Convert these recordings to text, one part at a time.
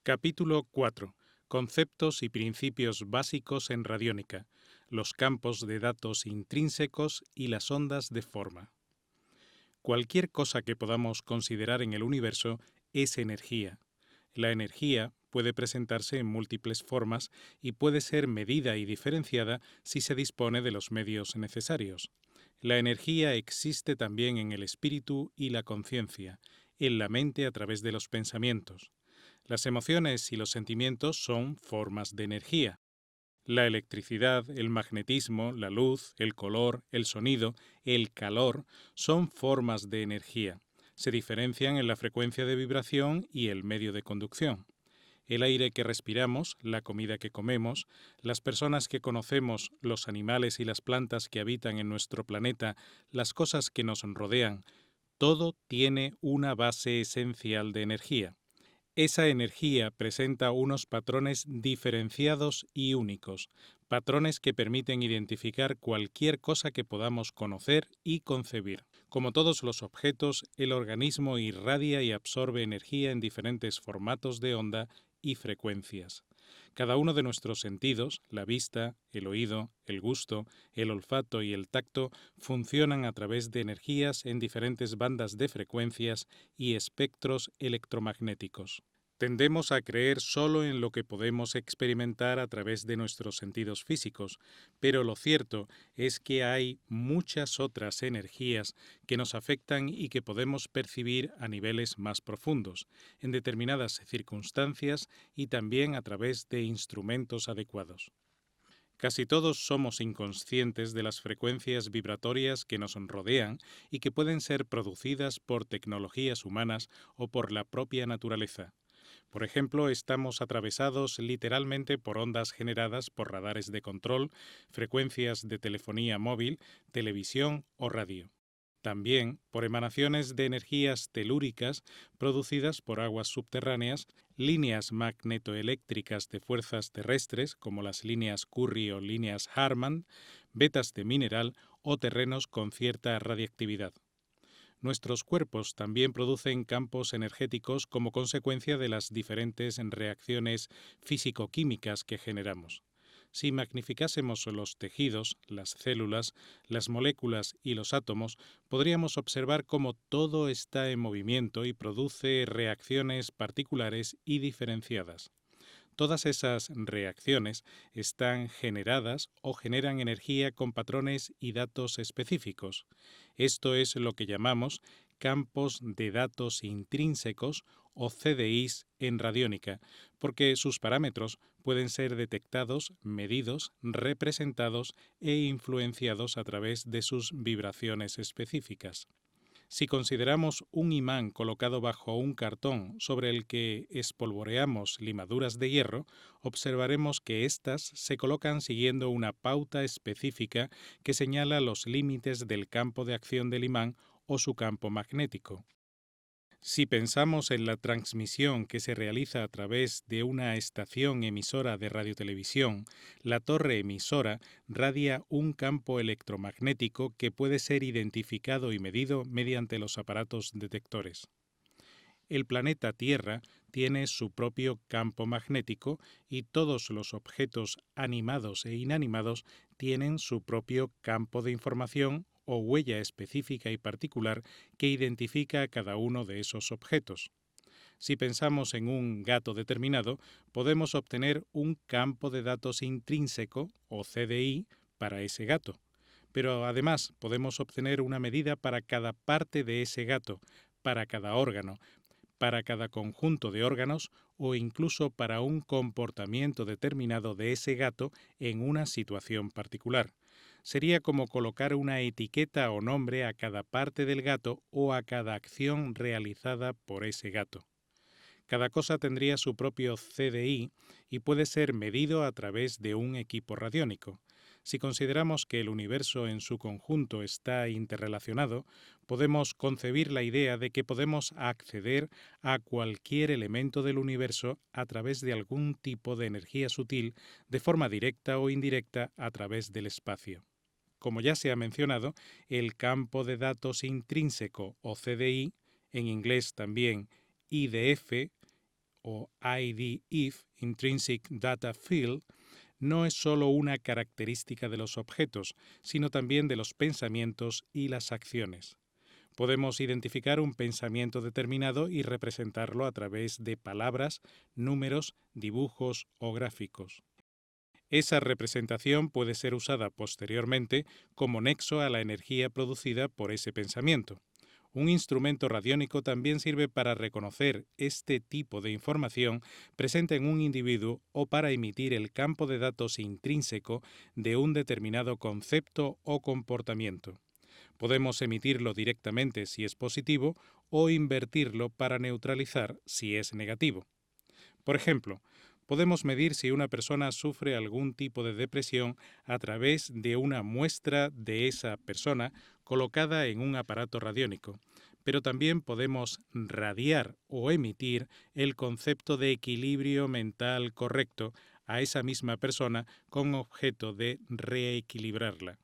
Capítulo 4. Conceptos y principios básicos en radiónica, los campos de datos intrínsecos y las ondas de forma. Cualquier cosa que podamos considerar en el universo es energía. La energía puede presentarse en múltiples formas y puede ser medida y diferenciada si se dispone de los medios necesarios. La energía existe también en el espíritu y la conciencia, en la mente a través de los pensamientos. Las emociones y los sentimientos son formas de energía. La electricidad, el magnetismo, la luz, el color, el sonido, el calor son formas de energía. Se diferencian en la frecuencia de vibración y el medio de conducción. El aire que respiramos, la comida que comemos, las personas que conocemos, los animales y las plantas que habitan en nuestro planeta, las cosas que nos rodean, todo tiene una base esencial de energía. Esa energía presenta unos patrones diferenciados y únicos, patrones que permiten identificar cualquier cosa que podamos conocer y concebir. Como todos los objetos, el organismo irradia y absorbe energía en diferentes formatos de onda y frecuencias. Cada uno de nuestros sentidos, la vista, el oído, el gusto, el olfato y el tacto, funcionan a través de energías en diferentes bandas de frecuencias y espectros electromagnéticos. Tendemos a creer solo en lo que podemos experimentar a través de nuestros sentidos físicos, pero lo cierto es que hay muchas otras energías que nos afectan y que podemos percibir a niveles más profundos, en determinadas circunstancias y también a través de instrumentos adecuados. Casi todos somos inconscientes de las frecuencias vibratorias que nos rodean y que pueden ser producidas por tecnologías humanas o por la propia naturaleza. Por ejemplo, estamos atravesados literalmente por ondas generadas por radares de control, frecuencias de telefonía móvil, televisión o radio. También por emanaciones de energías telúricas producidas por aguas subterráneas, líneas magnetoeléctricas de fuerzas terrestres como las líneas Curry o líneas Harman, vetas de mineral o terrenos con cierta radiactividad. Nuestros cuerpos también producen campos energéticos como consecuencia de las diferentes reacciones físico-químicas que generamos. Si magnificásemos los tejidos, las células, las moléculas y los átomos, podríamos observar cómo todo está en movimiento y produce reacciones particulares y diferenciadas. Todas esas reacciones están generadas o generan energía con patrones y datos específicos. Esto es lo que llamamos campos de datos intrínsecos o CDIs en radiónica, porque sus parámetros pueden ser detectados, medidos, representados e influenciados a través de sus vibraciones específicas. Si consideramos un imán colocado bajo un cartón sobre el que espolvoreamos limaduras de hierro, observaremos que éstas se colocan siguiendo una pauta específica que señala los límites del campo de acción del imán o su campo magnético. Si pensamos en la transmisión que se realiza a través de una estación emisora de radiotelevisión, la torre emisora radia un campo electromagnético que puede ser identificado y medido mediante los aparatos detectores. El planeta Tierra tiene su propio campo magnético y todos los objetos animados e inanimados tienen su propio campo de información o huella específica y particular que identifica a cada uno de esos objetos. Si pensamos en un gato determinado, podemos obtener un campo de datos intrínseco o CDI para ese gato. Pero además podemos obtener una medida para cada parte de ese gato, para cada órgano, para cada conjunto de órganos o incluso para un comportamiento determinado de ese gato en una situación particular. Sería como colocar una etiqueta o nombre a cada parte del gato o a cada acción realizada por ese gato. Cada cosa tendría su propio CDI y puede ser medido a través de un equipo radiónico. Si consideramos que el universo en su conjunto está interrelacionado, podemos concebir la idea de que podemos acceder a cualquier elemento del universo a través de algún tipo de energía sutil, de forma directa o indirecta a través del espacio. Como ya se ha mencionado, el campo de datos intrínseco o CDI, en inglés también IDF o IDF, Intrinsic Data Field, no es solo una característica de los objetos, sino también de los pensamientos y las acciones. Podemos identificar un pensamiento determinado y representarlo a través de palabras, números, dibujos o gráficos. Esa representación puede ser usada posteriormente como nexo a la energía producida por ese pensamiento. Un instrumento radiónico también sirve para reconocer este tipo de información presente en un individuo o para emitir el campo de datos intrínseco de un determinado concepto o comportamiento. Podemos emitirlo directamente si es positivo o invertirlo para neutralizar si es negativo. Por ejemplo, podemos medir si una persona sufre algún tipo de depresión a través de una muestra de esa persona colocada en un aparato radiónico, pero también podemos radiar o emitir el concepto de equilibrio mental correcto a esa misma persona con objeto de reequilibrarla.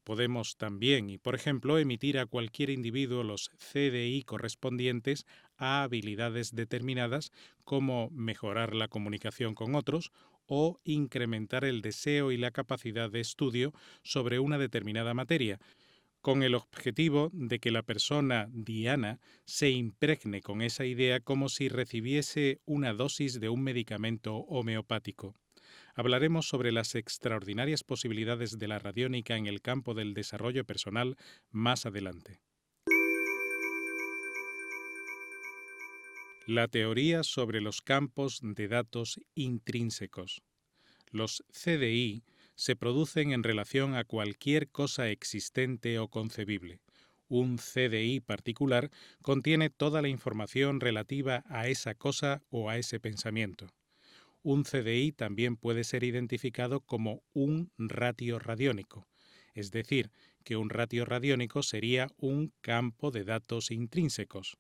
Podemos también, y por ejemplo, emitir a cualquier individuo los CDI correspondientes a habilidades determinadas como mejorar la comunicación con otros o incrementar el deseo y la capacidad de estudio sobre una determinada materia, con el objetivo de que la persona diana se impregne con esa idea como si recibiese una dosis de un medicamento homeopático. Hablaremos sobre las extraordinarias posibilidades de la radiónica en el campo del desarrollo personal más adelante. La teoría sobre los campos de datos intrínsecos. Los CDI se producen en relación a cualquier cosa existente o concebible. Un CDI particular contiene toda la información relativa a esa cosa o a ese pensamiento. Un CDI también puede ser identificado como un ratio radiónico, es decir, que un ratio radiónico sería un campo de datos intrínsecos.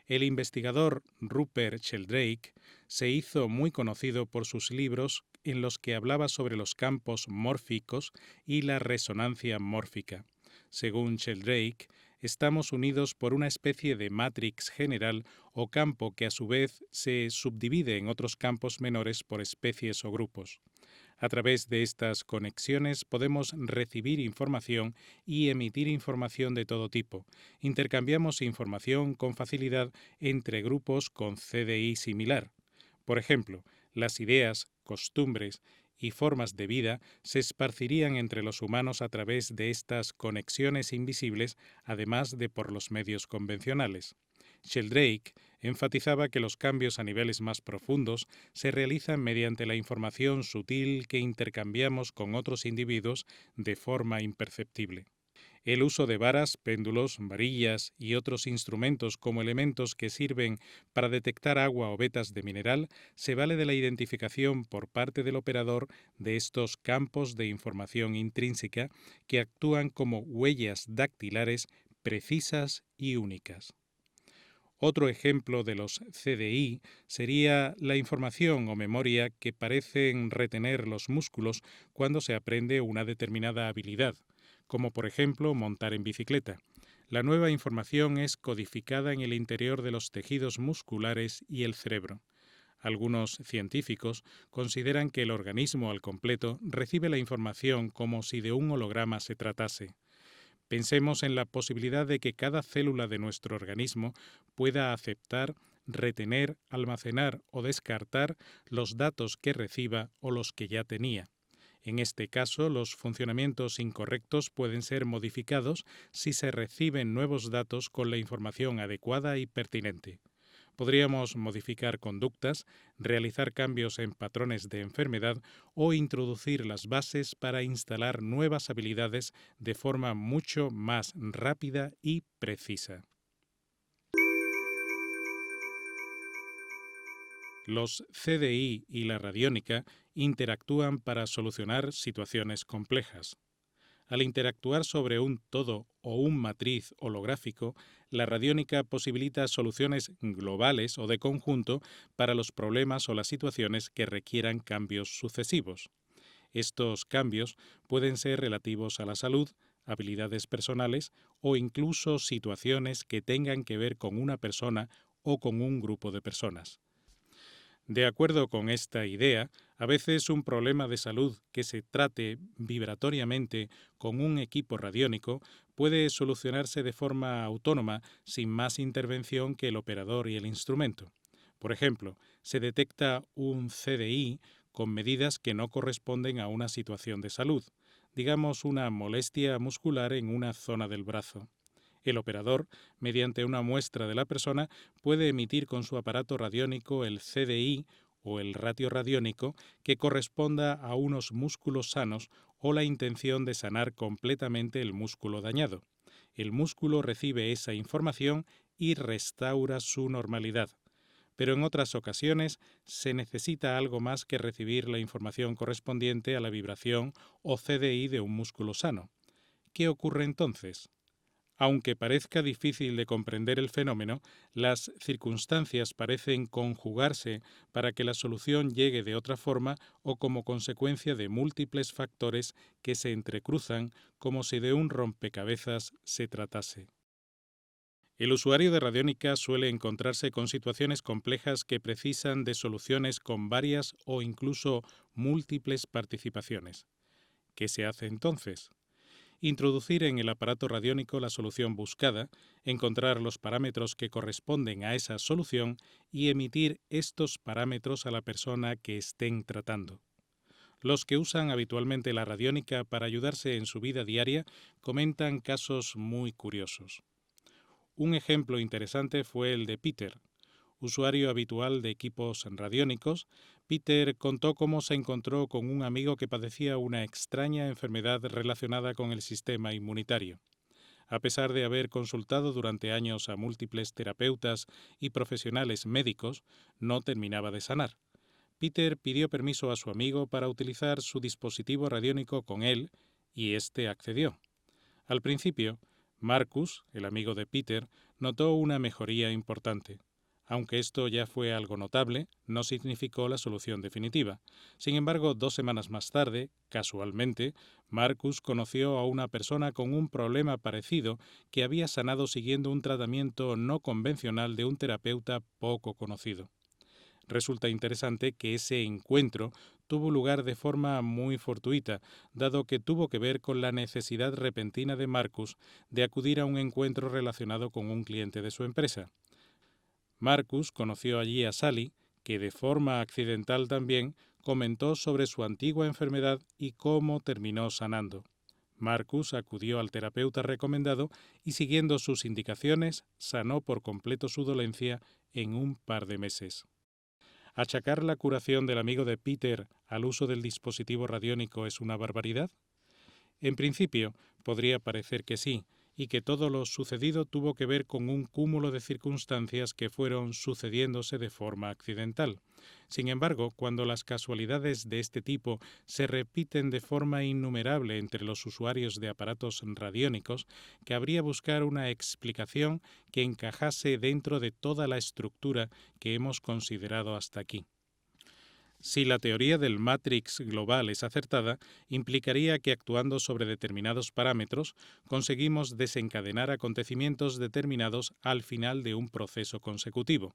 El investigador Rupert Sheldrake se hizo muy conocido por sus libros en los que hablaba sobre los campos mórficos y la resonancia mórfica. Según Sheldrake, estamos unidos por una especie de matrix general o campo que a su vez se subdivide en otros campos menores por especies o grupos. A través de estas conexiones podemos recibir información y emitir información de todo tipo. Intercambiamos información con facilidad entre grupos con CDI similar. Por ejemplo, las ideas, costumbres y formas de vida se esparcirían entre los humanos a través de estas conexiones invisibles, además de por los medios convencionales. Sheldrake enfatizaba que los cambios a niveles más profundos se realizan mediante la información sutil que intercambiamos con otros individuos de forma imperceptible. El uso de varas, péndulos, varillas y otros instrumentos como elementos que sirven para detectar agua o vetas de mineral se vale de la identificación por parte del operador de estos campos de información intrínseca que actúan como huellas dactilares precisas y únicas. Otro ejemplo de los CDI sería la información o memoria que parecen retener los músculos cuando se aprende una determinada habilidad, como por ejemplo montar en bicicleta. La nueva información es codificada en el interior de los tejidos musculares y el cerebro. Algunos científicos consideran que el organismo al completo recibe la información como si de un holograma se tratase. Pensemos en la posibilidad de que cada célula de nuestro organismo pueda aceptar, retener, almacenar o descartar los datos que reciba o los que ya tenía. En este caso, los funcionamientos incorrectos pueden ser modificados si se reciben nuevos datos con la información adecuada y pertinente. Podríamos modificar conductas, realizar cambios en patrones de enfermedad o introducir las bases para instalar nuevas habilidades de forma mucho más rápida y precisa. Los CDI y la radiónica interactúan para solucionar situaciones complejas. Al interactuar sobre un todo o un matriz holográfico, la radiónica posibilita soluciones globales o de conjunto para los problemas o las situaciones que requieran cambios sucesivos. Estos cambios pueden ser relativos a la salud, habilidades personales o incluso situaciones que tengan que ver con una persona o con un grupo de personas. De acuerdo con esta idea, a veces un problema de salud que se trate vibratoriamente con un equipo radiónico puede solucionarse de forma autónoma sin más intervención que el operador y el instrumento. Por ejemplo, se detecta un CDI con medidas que no corresponden a una situación de salud, digamos una molestia muscular en una zona del brazo. El operador, mediante una muestra de la persona, puede emitir con su aparato radiónico el CDI o el ratio radiónico que corresponda a unos músculos sanos o la intención de sanar completamente el músculo dañado. El músculo recibe esa información y restaura su normalidad. Pero en otras ocasiones se necesita algo más que recibir la información correspondiente a la vibración o CDI de un músculo sano. ¿Qué ocurre entonces? Aunque parezca difícil de comprender el fenómeno, las circunstancias parecen conjugarse para que la solución llegue de otra forma o como consecuencia de múltiples factores que se entrecruzan como si de un rompecabezas se tratase. El usuario de radiónica suele encontrarse con situaciones complejas que precisan de soluciones con varias o incluso múltiples participaciones. ¿Qué se hace entonces? Introducir en el aparato radiónico la solución buscada, encontrar los parámetros que corresponden a esa solución y emitir estos parámetros a la persona que estén tratando. Los que usan habitualmente la radiónica para ayudarse en su vida diaria comentan casos muy curiosos. Un ejemplo interesante fue el de Peter. Usuario habitual de equipos radiónicos, Peter contó cómo se encontró con un amigo que padecía una extraña enfermedad relacionada con el sistema inmunitario. A pesar de haber consultado durante años a múltiples terapeutas y profesionales médicos, no terminaba de sanar. Peter pidió permiso a su amigo para utilizar su dispositivo radiónico con él, y éste accedió. Al principio, Marcus, el amigo de Peter, notó una mejoría importante. Aunque esto ya fue algo notable, no significó la solución definitiva. Sin embargo, 2 semanas más tarde, casualmente, Marcus conoció a una persona con un problema parecido que había sanado siguiendo un tratamiento no convencional de un terapeuta poco conocido. Resulta interesante que ese encuentro tuvo lugar de forma muy fortuita, dado que tuvo que ver con la necesidad repentina de Marcus de acudir a un encuentro relacionado con un cliente de su empresa. Marcus conoció allí a Sally, que de forma accidental también comentó sobre su antigua enfermedad y cómo terminó sanando. Marcus acudió al terapeuta recomendado y, siguiendo sus indicaciones, sanó por completo su dolencia en un par de meses. ¿Achacar la curación del amigo de Peter al uso del dispositivo radiónico es una barbaridad? En principio, podría parecer que sí, y que todo lo sucedido tuvo que ver con un cúmulo de circunstancias que fueron sucediéndose de forma accidental. Sin embargo, cuando las casualidades de este tipo se repiten de forma innumerable entre los usuarios de aparatos radiónicos, cabría buscar una explicación que encajase dentro de toda la estructura que hemos considerado hasta aquí. Si la teoría del Matrix global es acertada, implicaría que actuando sobre determinados parámetros conseguimos desencadenar acontecimientos determinados al final de un proceso consecutivo.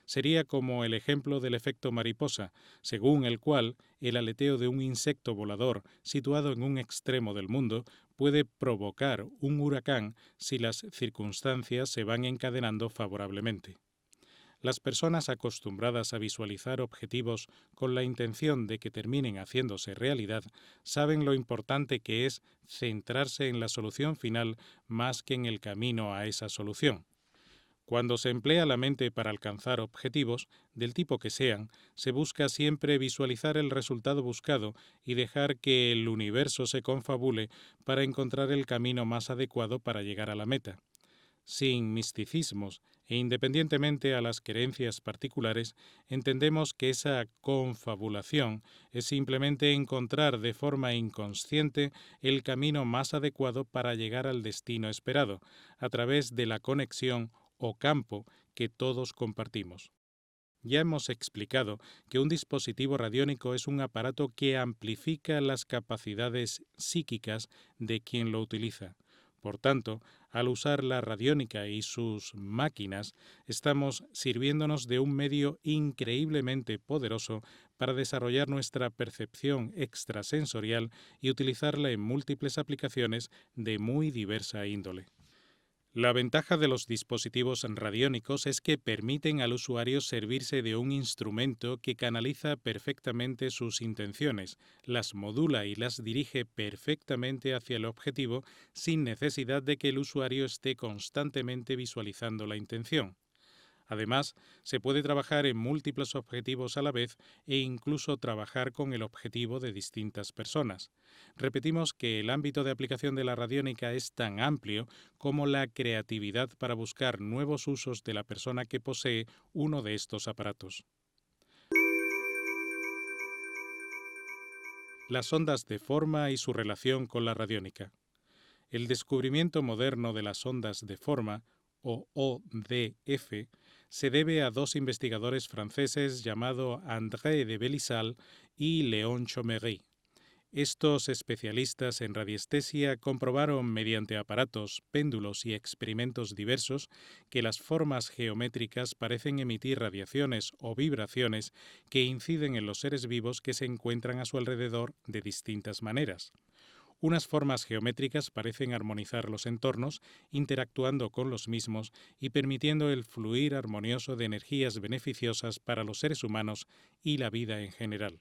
Sería como el ejemplo del efecto mariposa, según el cual el aleteo de un insecto volador situado en un extremo del mundo puede provocar un huracán si las circunstancias se van encadenando favorablemente. Las personas acostumbradas a visualizar objetivos con la intención de que terminen haciéndose realidad saben lo importante que es centrarse en la solución final más que en el camino a esa solución. Cuando se emplea la mente para alcanzar objetivos, del tipo que sean, se busca siempre visualizar el resultado buscado y dejar que el universo se confabule para encontrar el camino más adecuado para llegar a la meta. Sin misticismos e independientemente a las creencias particulares, entendemos que esa confabulación es simplemente encontrar de forma inconsciente el camino más adecuado para llegar al destino esperado, a través de la conexión o campo que todos compartimos. Ya hemos explicado que un dispositivo radiónico es un aparato que amplifica las capacidades psíquicas de quien lo utiliza. Por tanto, al usar la radiónica y sus máquinas, estamos sirviéndonos de un medio increíblemente poderoso para desarrollar nuestra percepción extrasensorial y utilizarla en múltiples aplicaciones de muy diversa índole. La ventaja de los dispositivos radiónicos es que permiten al usuario servirse de un instrumento que canaliza perfectamente sus intenciones, las modula y las dirige perfectamente hacia el objetivo sin necesidad de que el usuario esté constantemente visualizando la intención. Además, se puede trabajar en múltiples objetivos a la vez e incluso trabajar con el objetivo de distintas personas. Repetimos que el ámbito de aplicación de la radiónica es tan amplio como la creatividad para buscar nuevos usos de la persona que posee uno de estos aparatos. Las ondas de forma y su relación con la radiónica. El descubrimiento moderno de las ondas de forma, o ODF, se debe a dos investigadores franceses llamados André de Bélisal y Léon Chaumery. Estos especialistas en radiestesia comprobaron mediante aparatos, péndulos y experimentos diversos que las formas geométricas parecen emitir radiaciones o vibraciones que inciden en los seres vivos que se encuentran a su alrededor de distintas maneras. Unas formas geométricas parecen armonizar los entornos, interactuando con los mismos y permitiendo el fluir armonioso de energías beneficiosas para los seres humanos y la vida en general.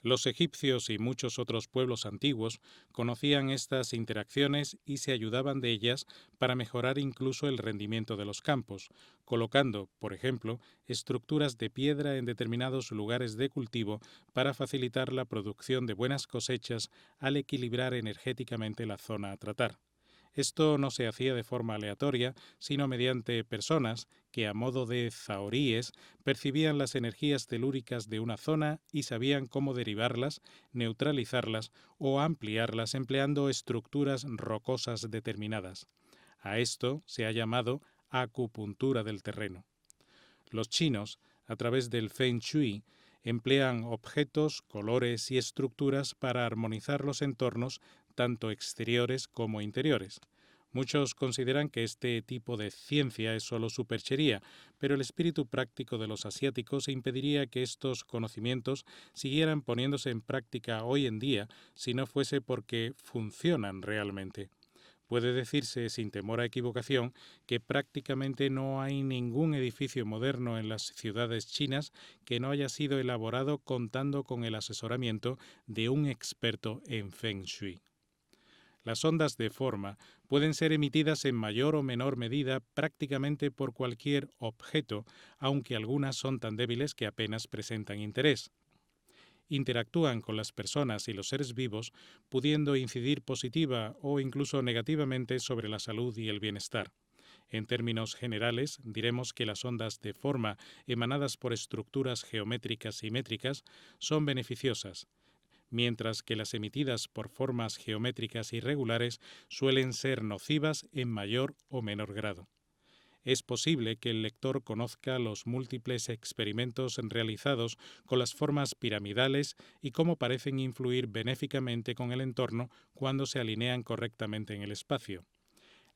Los egipcios y muchos otros pueblos antiguos conocían estas interacciones y se ayudaban de ellas para mejorar incluso el rendimiento de los campos, colocando, por ejemplo, estructuras de piedra en determinados lugares de cultivo para facilitar la producción de buenas cosechas al equilibrar energéticamente la zona a tratar. Esto no se hacía de forma aleatoria, sino mediante personas que, a modo de zahoríes, percibían las energías telúricas de una zona y sabían cómo derivarlas, neutralizarlas o ampliarlas empleando estructuras rocosas determinadas. A esto se ha llamado acupuntura del terreno. Los chinos, a través del Feng Shui, emplean objetos, colores y estructuras para armonizar los entornos tanto exteriores como interiores. Muchos consideran que este tipo de ciencia es solo superchería, pero el espíritu práctico de los asiáticos impediría que estos conocimientos siguieran poniéndose en práctica hoy en día si no fuese porque funcionan realmente. Puede decirse, sin temor a equivocación, que prácticamente no hay ningún edificio moderno en las ciudades chinas que no haya sido elaborado contando con el asesoramiento de un experto en Feng Shui. Las ondas de forma pueden ser emitidas en mayor o menor medida prácticamente por cualquier objeto, aunque algunas son tan débiles que apenas presentan interés. Interactúan con las personas y los seres vivos, pudiendo incidir positiva o incluso negativamente sobre la salud y el bienestar. En términos generales, diremos que las ondas de forma emanadas por estructuras geométricas simétricas son beneficiosas, mientras que las emitidas por formas geométricas irregulares suelen ser nocivas en mayor o menor grado. Es posible que el lector conozca los múltiples experimentos realizados con las formas piramidales y cómo parecen influir benéficamente con el entorno cuando se alinean correctamente en el espacio.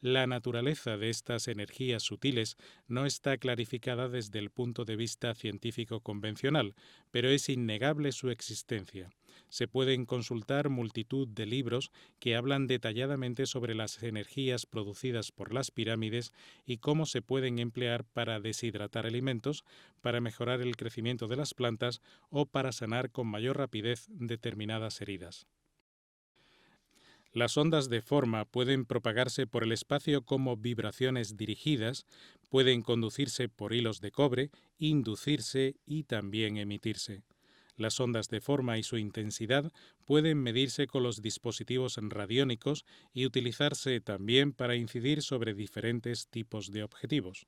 La naturaleza de estas energías sutiles no está clarificada desde el punto de vista científico convencional, pero es innegable su existencia. Se pueden consultar multitud de libros que hablan detalladamente sobre las energías producidas por las pirámides y cómo se pueden emplear para deshidratar alimentos, para mejorar el crecimiento de las plantas o para sanar con mayor rapidez determinadas heridas. Las ondas de forma pueden propagarse por el espacio como vibraciones dirigidas, pueden conducirse por hilos de cobre, inducirse y también emitirse. Las ondas de forma y su intensidad pueden medirse con los dispositivos radiónicos y utilizarse también para incidir sobre diferentes tipos de objetivos.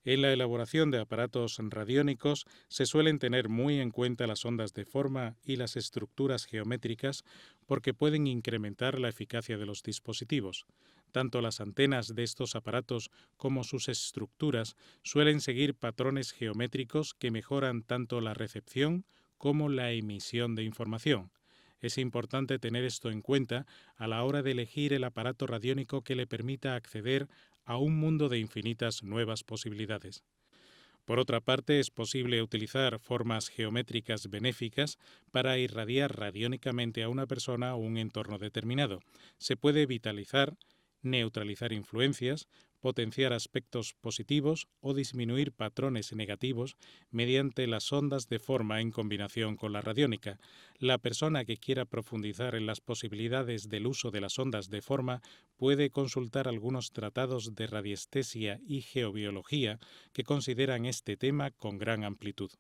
En la elaboración de aparatos radiónicos se suelen tener muy en cuenta las ondas de forma y las estructuras geométricas porque pueden incrementar la eficacia de los dispositivos. Tanto las antenas de estos aparatos como sus estructuras suelen seguir patrones geométricos que mejoran tanto la recepción como la emisión de información. Es importante tener esto en cuenta a la hora de elegir el aparato radiónico que le permita acceder a un mundo de infinitas nuevas posibilidades. Por otra parte, es posible utilizar formas geométricas benéficas para irradiar radiónicamente a una persona o un entorno determinado. Se puede vitalizar, neutralizar influencias, potenciar aspectos positivos o disminuir patrones negativos mediante las ondas de forma en combinación con la radiónica. La persona que quiera profundizar en las posibilidades del uso de las ondas de forma puede consultar algunos tratados de radiestesia y geobiología que consideran este tema con gran amplitud.